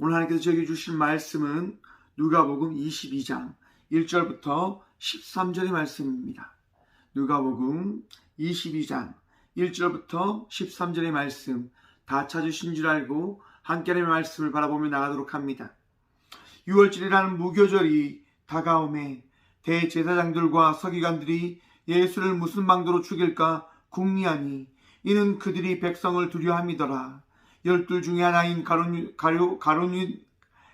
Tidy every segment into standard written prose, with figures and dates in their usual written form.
오늘 하나님께서 저에게 주신 말씀은 누가복음 22장 1절부터 13절의 말씀입니다. 누가복음 22장 1절부터 13절의 말씀 다 찾으신 줄 알고 함께의 말씀을 바라보며 나가도록 합니다. 6월절이라는 무교절이 다가오매 대제사장들과 서기관들이 예수를 무슨 방도로 죽일까 궁리하니 이는 그들이 백성을 두려워함이더라. 12 중에 하나인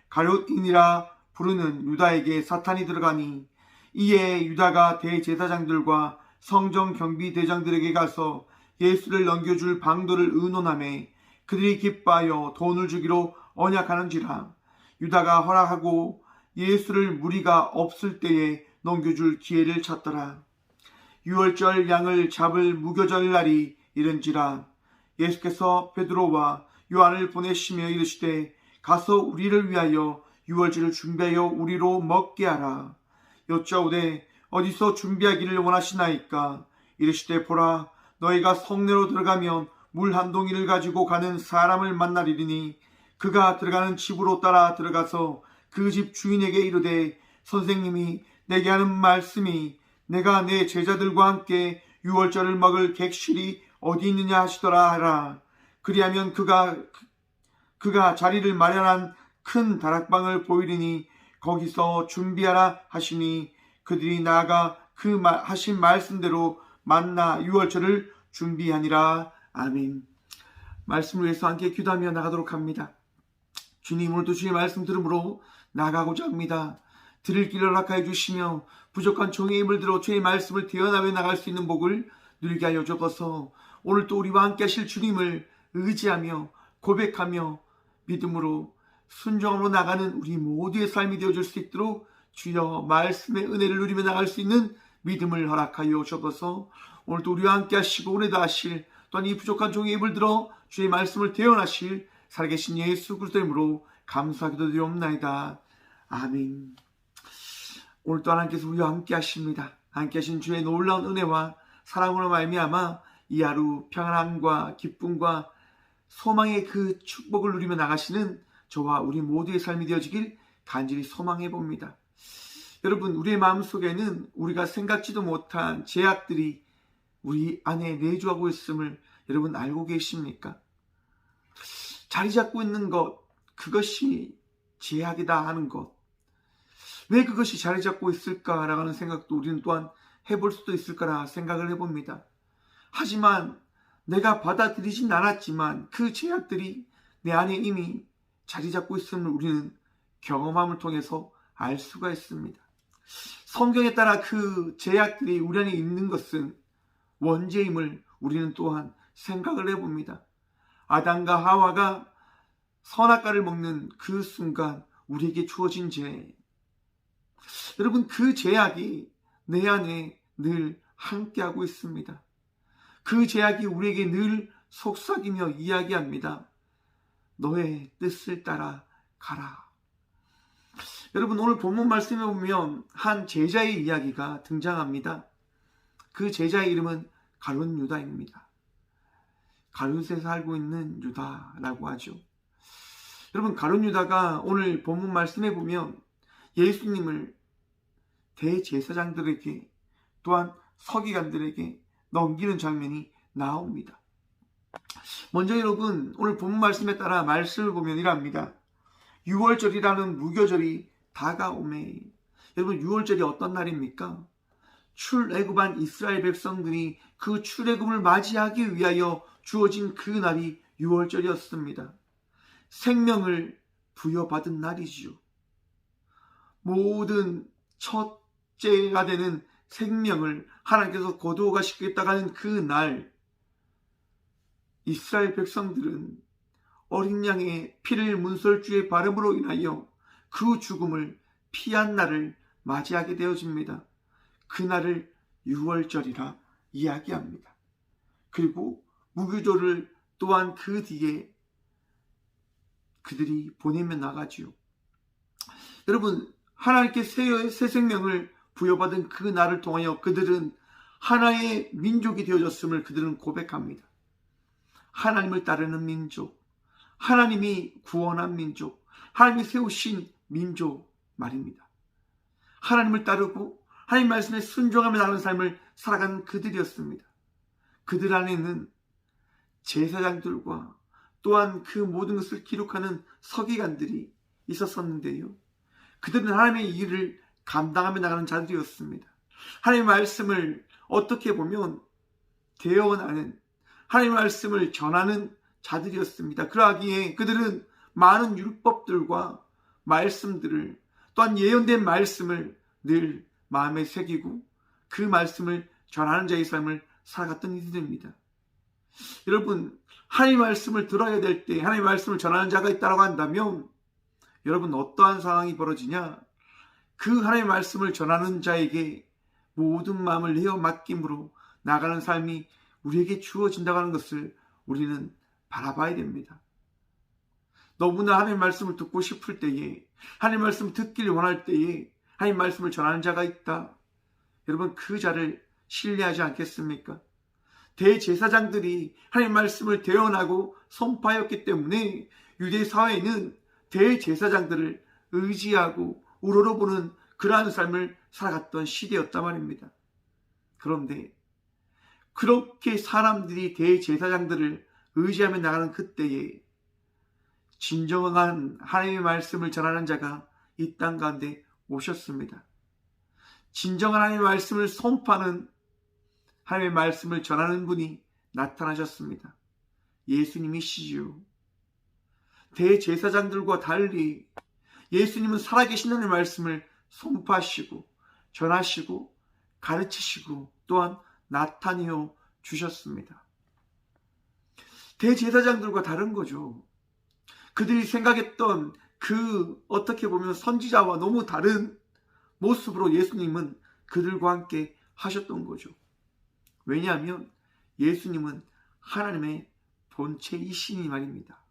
가룟인이라 부르는 유다에게 사탄이 들어가니 이에 유다가 대제사장들과 성전 경비대장들에게 가서 예수를 넘겨줄 방도를 의논하매 그들이 기뻐하여 돈을 주기로 언약하는지라. 유다가 허락하고 예수를 무리가 없을 때에 넘겨줄 기회를 찾더라. 6월절 양을 잡을 무교절 날이 이른지라. 예수께서 베드로와 요한을 보내시며 이르시되 가서 우리를 위하여 6월절을 준비하여 우리로 먹게 하라. 여짜오되 어디서 준비하기를 원하시나이까? 이르시되 보라, 너희가 성내로 들어가면 물 한 동이를 가지고 가는 사람을 만나리니 그가 들어가는 집으로 따라 들어가서 그 집 주인에게 이르되 선생님이 내게 하는 말씀이 내가 내 제자들과 함께 6월절을 먹을 객실이 어디 있느냐 하시더라 하라. 그리하면 그가 자리를 마련한 큰 다락방을 보이리니 거기서 준비하라 하시니 그들이 나아가 그 하신 말씀대로 만나 6월절을 준비하니라. 아멘. 말씀을 위해서 함께 기도하며 나가도록 합니다. 주님, 오늘도 주의 말씀 들음으로 나가고자 합니다. 들을 길을 허락하여 주시며 부족한 종의 힘을 들어 주의 말씀을 태어나며 나갈 수 있는 복을 누리게 하여 주옵소서. 오늘 또 우리와 함께 하실 주님을 의지하며 고백하며 믿음으로 순종으로 나가는 우리 모두의 삶이 되어줄 수 있도록 주여 말씀의 은혜를 누리며 나갈 수 있는 믿음을 허락하여 주옵소서. 오늘도 우리와 함께 하시고 오늘도 하실 또한 이 부족한 종의 입을 들어 주의 말씀을 대언하실 살아계신 예수 그리스도의 이름으로 감사하기도 드리옵나이다. 아멘. 오늘 또 하나님께서 우리와 함께 하십니다. 함께 하신 주의 놀라운 은혜와 사랑으로 말미암아 이 하루 평안함과 기쁨과 소망의 그 축복을 누리며 나가시는 저와 우리 모두의 삶이 되어지길 간절히 소망해 봅니다. 여러분, 우리의 마음속에는 우리가 생각지도 못한 제약들이 우리 안에 내주하고 있음을 여러분 알고 계십니까? 자리 잡고 있는 것, 그것이 제약이다 하는 것, 왜 그것이 자리 잡고 있을까라고 하는 생각도 우리는 또한 해볼 수도 있을 거라 생각을 해봅니다. 하지만 내가 받아들이진 않았지만 그 제약들이 내 안에 이미 자리 잡고 있음을 우리는 경험함을 통해서 알 수가 있습니다. 성경에 따라 그 제약들이 우리 안에 있는 것은 원죄임을 우리는 또한 생각을 해봅니다. 아담과 하와가 선악과를 먹는 그 순간 우리에게 주어진 죄, 여러분 그 제약이 내 안에 늘 함께하고 있습니다. 그 제약이 우리에게 늘 속삭이며 이야기합니다. 너의 뜻을 따라 가라. 여러분, 오늘 본문 말씀에 보면 한 제자의 이야기가 등장합니다. 그 제자의 이름은 가룟 유다입니다. 가룟에 살고 있는 유다라고 하죠. 여러분, 가룟 유다가 오늘 본문 말씀에 보면 예수님을 대제사장들에게 또한 서기관들에게 넘기는 장면이 나옵니다. 먼저 여러분, 오늘 본문 말씀에 따라 말씀을 보면 이랍니다. 6월절이라는 무교절이 다가오매. 여러분, 6월절이 어떤 날입니까? 출애굽한 이스라엘 백성들이 그 출애굽을 맞이하기 위하여 주어진 그 날이 6월절이었습니다. 생명을 부여받은 날이지요. 모든 첫째가 되는 생명을 하나님께서 거두어가 시키겠다고 하는 그 날, 이스라엘 백성들은 어린 양의 피를 문설주의 바름으로 인하여 그 죽음을 피한 날을 맞이하게 되어집니다. 그 날을 6월절이라 이야기합니다. 그리고 무교절을 또한 그 뒤에 그들이 보내며 나가지요. 여러분, 하나님께 새 생명을 부여받은 그 날을 통하여 그들은 하나의 민족이 되어졌음을 그들은 고백합니다. 하나님을 따르는 민족, 하나님이 구원한 민족, 하나님이 세우신 민족 말입니다. 하나님을 따르고 하나님 말씀에 순종하며 나가는 삶을 살아가는 그들이었습니다. 그들 안에는 제사장들과 또한 그 모든 것을 기록하는 서기관들이 있었었는데요. 그들은 하나님의 일을 감당하며 나가는 자들이었습니다. 하나님의 말씀을 어떻게 보면 대언하는, 하나님의 말씀을 전하는 자들이었습니다. 그러하기에 그들은 많은 율법들과 말씀들을, 또한 예언된 말씀을 늘 마음에 새기고 그 말씀을 전하는 자의 삶을 살아갔던 이들입니다. 여러분, 하나님의 말씀을 들어야 될 때 하나님의 말씀을 전하는 자가 있다고 한다면 여러분 어떠한 상황이 벌어지냐? 그 하나님의 말씀을 전하는 자에게 모든 마음을 내어 맡김으로 나가는 삶이 우리에게 주어진다고 하는 것을 우리는 바라봐야 됩니다. 너무나 하나님의 말씀을 듣고 싶을 때에, 하나님의 말씀을 듣기를 원할 때에 하나님의 말씀을 전하는 자가 있다. 여러분, 그 자를 신뢰하지 않겠습니까? 대제사장들이 하나님의 말씀을 대언하고 선포하였기 때문에 유대 사회는 대제사장들을 의지하고 우러러보는 그러한 삶을 살아갔던 시대였단 말입니다. 그런데 그렇게 사람들이 대제사장들을 의지하며 나가는 그때에 진정한 하나님의 말씀을 전하는 자가 이 땅 가운데 오셨습니다. 진정한 하나님의 말씀을 선포하는, 하나님의 말씀을 전하는 분이 나타나셨습니다. 예수님이시지요. 대제사장들과 달리 예수님은 살아계신 하나님의 말씀을 선포하시고 전하시고 가르치시고 또한 나타내어 주셨습니다. 대제사장들과 다른 거죠. 그들이 생각했던 그 어떻게 보면 선지자와 너무 다른 모습으로 예수님은 그들과 함께 하셨던 거죠. 왜냐하면 예수님은 하나님의 본체이시니 말입니다.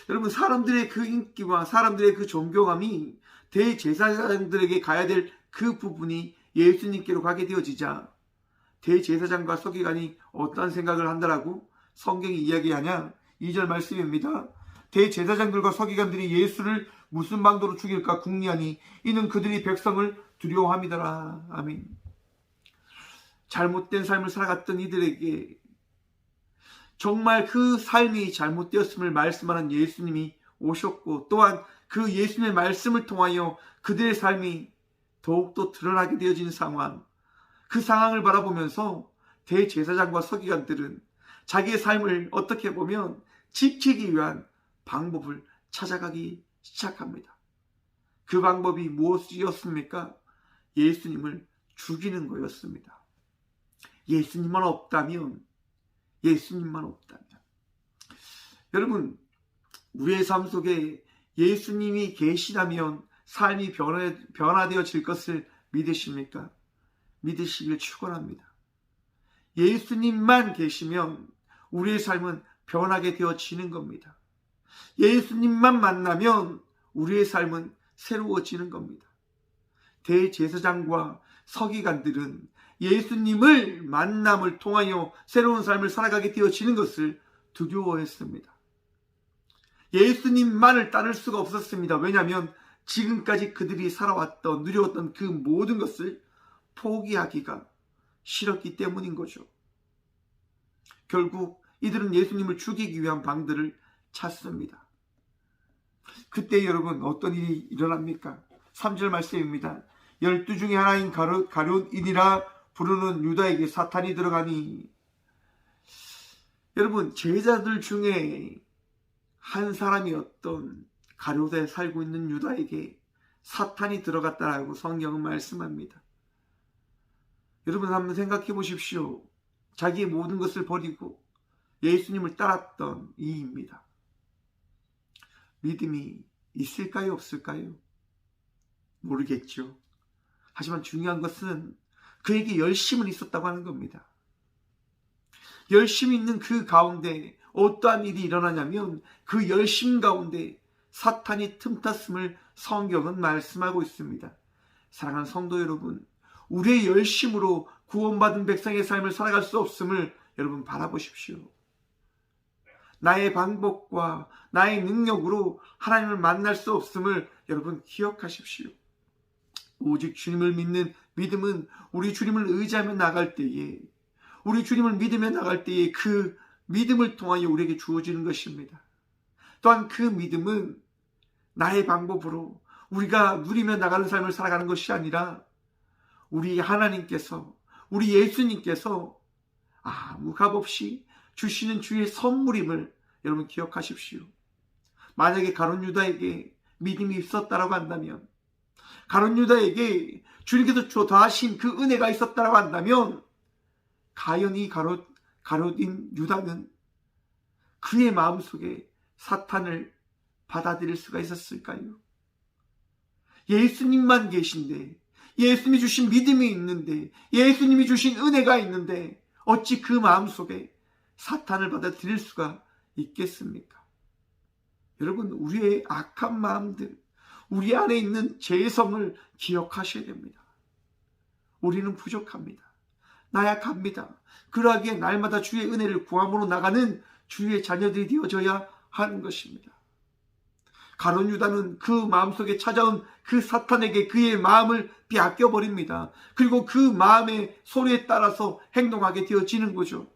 여러분, 사람들의 그 인기와 사람들의 그 존경함이 대제사장들에게 가야 될 그 부분이 예수님께로 가게 되어지자 대제사장과 서기관이 어떠한 생각을 한다라고 성경이 이야기하냐? 2절 말씀입니다. 대제사장들과 서기관들이 예수를 무슨 방도로 죽일까 궁리하니 이는 그들이 백성을 두려워함이더라. 아멘. 잘못된 삶을 살아갔던 이들에게 정말 그 삶이 잘못되었음을 말씀하는 예수님이 오셨고, 또한 그 예수님의 말씀을 통하여 그들의 삶이 더욱더 드러나게 되어진 상황, 그 상황을 바라보면서 대제사장과 서기관들은 자기의 삶을 어떻게 보면 지키기 위한 방법을 찾아가기 시작합니다. 그 방법이 무엇이었습니까? 예수님을 죽이는 거였습니다. 예수님만 없다면, 여러분, 우리의 삶 속에 예수님이 계시다면 삶이 변화되어질 것을 믿으십니까? 믿으시길 축원합니다. 예수님만 계시면 우리의 삶은 변하게 되어지는 겁니다. 예수님만 만나면 우리의 삶은 새로워지는 겁니다. 대제사장과 서기관들은 예수님을 만남을 통하여 새로운 삶을 살아가게 되어지는 것을 두려워했습니다. 예수님만을 따를 수가 없었습니다. 왜냐하면 지금까지 그들이 살아왔던, 누려왔던 그 모든 것을 포기하기가 싫었기 때문인 거죠. 결국 이들은 예수님을 죽이기 위한 방들을 찾습니다. 그때 여러분 어떤 일이 일어납니까? 3절 말씀입니다. 12 중에 하나인 가룟이니라 부르는 유다에게 사탄이 들어가니. 여러분, 제자들 중에 한 사람이었던 가룟에 살고 있는 유다에게 사탄이 들어갔다라고 성경은 말씀합니다. 여러분, 한번 생각해 보십시오. 자기의 모든 것을 버리고 예수님을 따랐던 이입니다. 믿음이 있을까요, 없을까요? 모르겠죠. 하지만 중요한 것은 그에게 열심은 있었다고 하는 겁니다. 열심이 있는 그 가운데 어떠한 일이 일어나냐면 그 열심 가운데 사탄이 틈탔음을 성경은 말씀하고 있습니다. 사랑하는 성도 여러분, 우리의 열심으로 구원받은 백성의 삶을 살아갈 수 없음을 여러분 바라보십시오. 나의 방법과 나의 능력으로 하나님을 만날 수 없음을 여러분 기억하십시오. 오직 주님을 믿는 믿음은 우리 주님을 의지하며 나갈 때에, 우리 주님을 믿으며 나갈 때에 그 믿음을 통하여 우리에게 주어지는 것입니다. 또한 그 믿음은 나의 방법으로 우리가 누리며 나가는 삶을 살아가는 것이 아니라 우리 하나님께서, 우리 예수님께서 아무 값없이 주시는 주의 선물임을 여러분 기억하십시오. 만약에 가룟 유다에게 믿음이 있었다라고 한다면, 가룟 유다에게 주님께서 더하신 그 은혜가 있었다라고 한다면, 과연 이 가룟인 유다는 그의 마음속에 사탄을 받아들일 수가 있었을까요? 예수님만 계신데, 예수님이 주신 믿음이 있는데, 예수님이 주신 은혜가 있는데 어찌 그 마음속에 사탄을 받아들일 수가 있겠습니까? 여러분, 우리의 악한 마음들, 우리 안에 있는 죄성을 기억하셔야 됩니다. 우리는 부족합니다. 나약합니다. 그러하기에 날마다 주의 은혜를 구함으로 나가는 주의 자녀들이 되어져야 하는 것입니다. 가룟 유다는 그 마음속에 찾아온 그 사탄에게 그의 마음을 빼앗겨 버립니다. 그리고 그 마음의 소리에 따라서 행동하게 되어지는 거죠.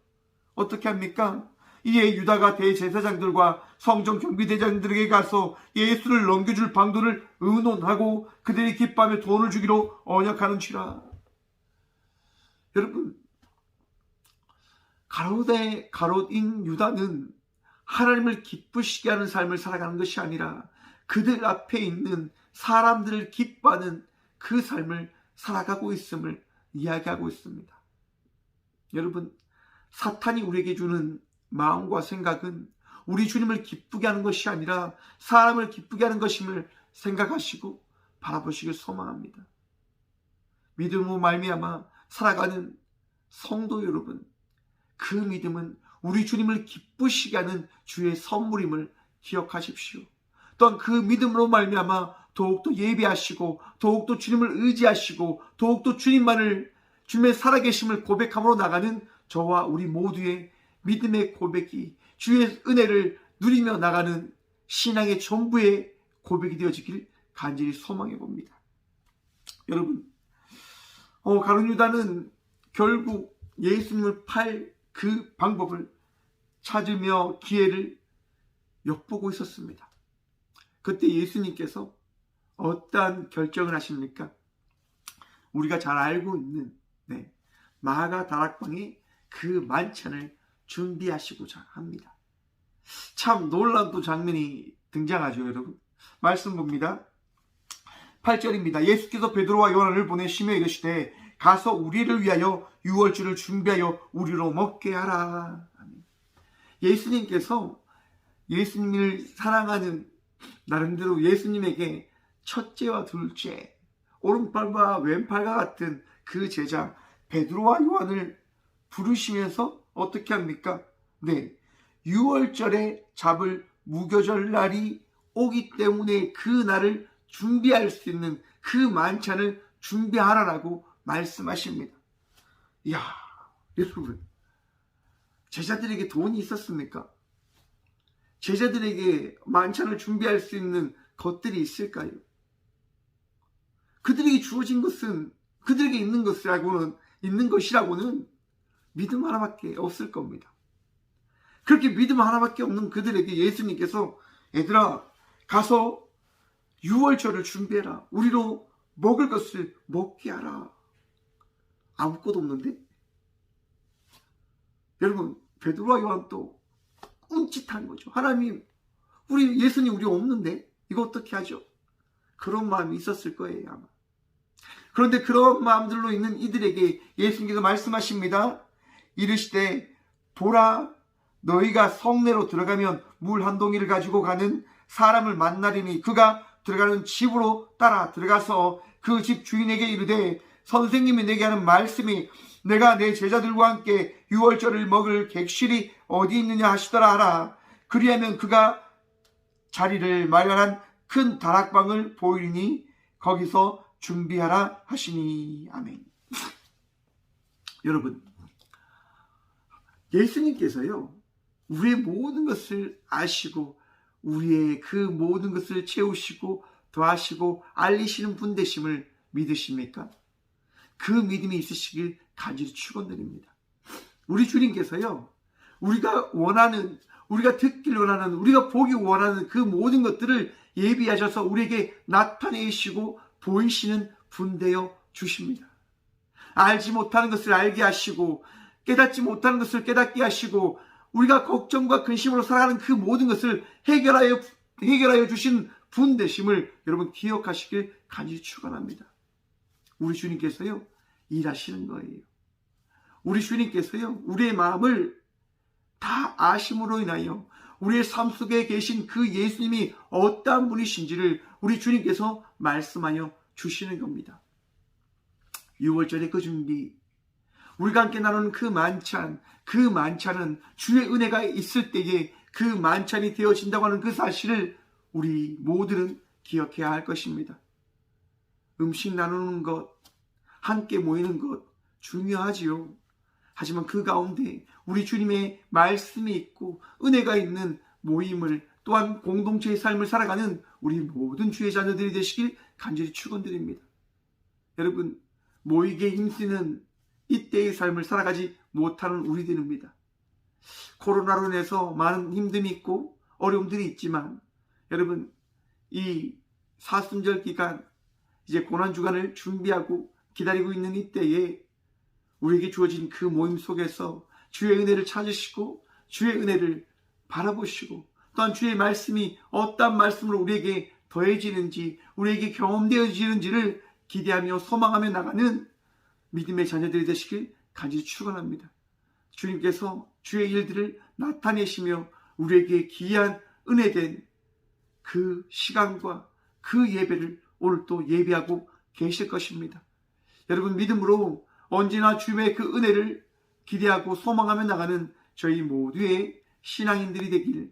어떻게 합니까? 이에 유다가 대제사장들과 성전 경비대장들에게 가서 예수를 넘겨줄 방도를 의논하고 그들이 기뻐하며 돈을 주기로 언약하는지라. 여러분, 가롯인 유다는 하나님을 기쁘시게 하는 삶을 살아가는 것이 아니라 그들 앞에 있는 사람들을 기뻐하는 그 삶을 살아가고 있음을 이야기하고 있습니다. 여러분, 사탄이 우리에게 주는 마음과 생각은 우리 주님을 기쁘게 하는 것이 아니라 사람을 기쁘게 하는 것임을 생각하시고 바라보시길 소망합니다. 믿음으로 말미암아 살아가는 성도 여러분, 그 믿음은 우리 주님을 기쁘시게 하는 주의 선물임을 기억하십시오. 또한 그 믿음으로 말미암아 더욱더 예배하시고 더욱더 주님을 의지하시고 더욱더 주님의 살아계심을 고백함으로 나가는 저와 우리 모두의 믿음의 고백이 주의 은혜를 누리며 나가는 신앙의 전부의 고백이 되어지길 간절히 소망해 봅니다. 여러분, 가룟 유다는 결국 예수님을 팔 그 방법을 찾으며 기회를 엿보고 있었습니다. 그때 예수님께서 어떠한 결정을 하십니까? 우리가 잘 알고 있는 마가 다락방에 그 만찬을 준비하시고자 합니다. 참 놀라운 또 장면이 등장하죠, 여러분. 말씀 봅니다. 8절입니다. 예수께서 베드로와 요한을 보내시며 이르시되 가서 우리를 위하여 유월주를 준비하여 우리로 먹게 하라. 예수님께서 예수님을 사랑하는 나름대로 예수님에게 첫째와 둘째, 오른팔과 왼팔과 같은 그 제자 베드로와 요한을 부르시면서 어떻게 합니까? 유월절에 잡을 무교절 날이 오기 때문에 그 날을 준비할 수 있는 그 만찬을 준비하라라고 말씀하십니다. 이야, 여러분, 제자들에게 돈이 있었습니까? 제자들에게 만찬을 준비할 수 있는 것들이 있을까요? 그들에게 주어진 것은, 그들에게 있는 것이라고는 믿음 하나밖에 없을 겁니다. 그렇게 믿음 하나밖에 없는 그들에게 예수님께서 얘들아, 가서 유월절을 준비해라. 우리로 먹을 것을 먹게 하라. 아무것도 없는데? 여러분, 베드로와 요한도 끔찍한 거죠. 하나님, 예수님 우리 없는데 이거 어떻게 하죠? 그런 마음이 있었을 거예요, 아마. 그런데 그런 마음들로 있는 이들에게 예수님께서 말씀하십니다. 이르시되 보라, 너희가 성내로 들어가면 물 한 동이를 가지고 가는 사람을 만나리니 그가 들어가는 집으로 따라 들어가서 그 집 주인에게 이르되 선생님이 내게 하는 말씀이 내가 내 제자들과 함께 유월절을 먹을 객실이 어디 있느냐 하시더라 하라. 그리하면 그가 자리를 마련한 큰 다락방을 보이니 거기서 준비하라 하시니. 아멘. 여러분, 예수님께서요, 우리의 모든 것을 아시고 우리의 그 모든 것을 채우시고 더하시고 알리시는 분 되심을 믿으십니까? 그 믿음이 있으시길 간절히 축원드립니다. 우리 주님께서요, 우리가 원하는, 우리가 듣길 원하는, 우리가 보기 원하는 그 모든 것들을 예비하셔서 우리에게 나타내시고 보이시는 분 되어 주십니다. 알지 못하는 것을 알게 하시고 깨닫지 못하는 것을 깨닫게 하시고 우리가 걱정과 근심으로 살아가는 그 모든 것을 해결하여 주신 분 되심을 여러분 기억하시길 간절히 축원합니다. 우리 주님께서요, 일하시는 거예요. 우리 주님께서요, 우리의 마음을 다 아심으로 인하여 우리의 삶 속에 계신 그 예수님이 어떠한 분이신지를 우리 주님께서 말씀하여 주시는 겁니다. 6월절의 그 준비, 우리가 함께 나누는 그 만찬은 주의 은혜가 있을 때에 그 만찬이 되어진다고 하는 그 사실을 우리 모두는 기억해야 할 것입니다. 음식 나누는 것, 함께 모이는 것 중요하지요. 하지만 그 가운데 우리 주님의 말씀이 있고 은혜가 있는 모임을, 또한 공동체의 삶을 살아가는 우리 모든 주의 자녀들이 되시길 간절히 축원드립니다. 여러분, 모이기에 힘쓰는 이때의 삶을 살아가지 못하는 우리들입니다. 코로나로 인해서 많은 힘듦이 있고 어려움들이 있지만 여러분, 이 사순절 기간, 이제 고난주간을 준비하고 기다리고 있는 이때에 우리에게 주어진 그 모임 속에서 주의 은혜를 찾으시고 주의 은혜를 바라보시고 또한 주의 말씀이 어떤 말씀으로 우리에게 더해지는지, 우리에게 경험되어지는지를 기대하며 소망하며 나가는 믿음의 자녀들이 되시길 간절히 축원합니다. 주님께서 주의 일들을 나타내시며 우리에게 귀한 은혜된 그 시간과 그 예배를 오늘 또 예배하고 계실 것입니다. 여러분, 믿음으로 언제나 주님의 그 은혜를 기대하고 소망하며 나가는 저희 모두의 신앙인들이 되길,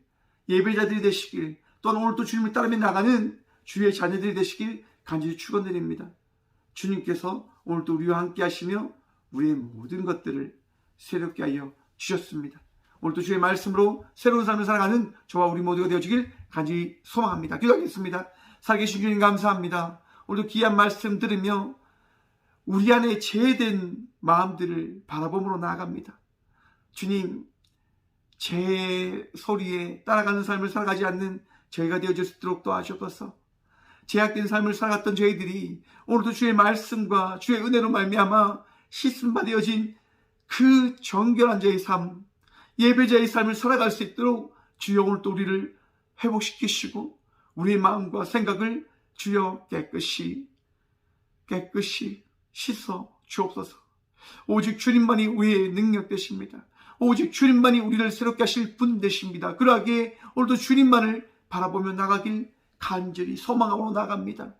예배자들이 되시길, 또한 오늘 또 주님을 따르며 나가는 주의 자녀들이 되시길 간절히 축원드립니다. 주님께서 오늘 또 우리와 함께 하시며 우리의 모든 것들을 새롭게 하여 주셨습니다. 오늘 또 주의 말씀으로 새로운 삶을 살아가는 저와 우리 모두가 되어주길 간절히 소망합니다. 기도하겠습니다. 살아계신 주님 감사합니다. 오늘도 귀한 말씀 들으며 우리 안에 죄된 마음들을 바라봄으로 나아갑니다. 주님, 제 소리에 따라가는 삶을 살아가지 않는 저희가 되어질 수 있도록 도와주옵소서. 제약된 삶을 살아갔던 저희들이 오늘도 주의 말씀과 주의 은혜로 말미암아 씻음바 되어진 그 정결한 자의 삶, 예배자의 삶을 살아갈 수 있도록 주여 오늘 또 우리를 회복시키시고 우리의 마음과 생각을 주여 깨끗이 씻어 주옵소서. 오직 주님만이 우리의 능력 되십니다. 오직 주님만이 우리를 새롭게 하실 분 되십니다. 그러하기에 오늘도 주님만을 바라보며 나가길 간절히 소망하고 나갑니다.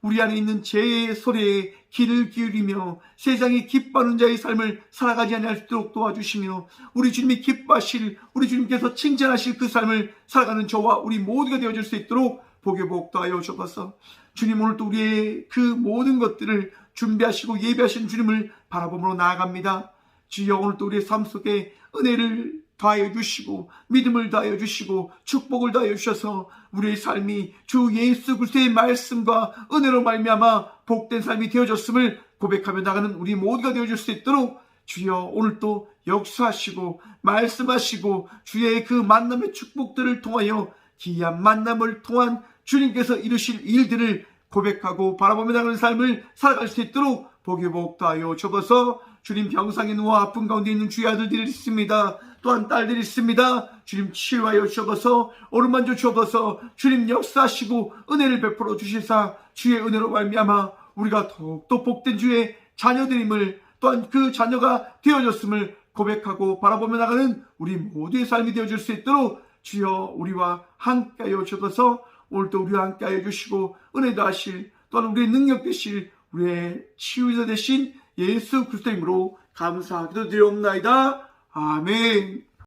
우리 안에 있는 죄의 소리에 귀를 기울이며 세상이 기뻐하는 자의 삶을 살아가지 않을 수 있도록 도와주시며 우리 주님이 기뻐하실, 우리 주님께서 칭찬하실 그 삶을 살아가는 저와 우리 모두가 되어줄 수 있도록 복의 복도하여 주옵소서. 주님, 오늘 또 우리의 그 모든 것들을 준비하시고 예배하신 주님을 바라보므로 나아갑니다. 주여, 오늘 또 우리의 삶 속에 은혜를 더하여 주시고 믿음을 더하여 주시고 축복을 더하여 주셔서 우리의 삶이 주 예수 그리스도의 말씀과 은혜로 말미암아 복된 삶이 되어졌음을 고백하며 나가는 우리 모두가 되어줄 수 있도록 주여 오늘 또 역사하시고 말씀하시고 주의 그 만남의 축복들을 통하여 귀한 만남을 통한 주님께서 이루실 일들을 고백하고 바라보며 나가는 삶을 살아갈 수 있도록 복의 복도하여 주옵소서. 주님, 병상에 누워 아픈 가운데 있는 주의 아들들이 있습니다. 또한 딸들이 있습니다. 주님, 치유하여 주옵소서. 오른만져 주옵소서. 주님, 역사하시고 은혜를 베풀어 주시사 주의 은혜로 말미암아 우리가 더욱더 복된 주의 자녀들임을, 또한 그 자녀가 되어졌음을 고백하고 바라보며 나가는 우리 모두의 삶이 되어줄 수 있도록 주여 우리와 함께하여 주옵소서. 오늘도 우리와 함께하여 주시고 은혜도 하실, 또한 우리의 능력 되실 우리의 치유자 되신 예수 그리스도 이름으로 감사하기도 드리옵나이다. 아멘.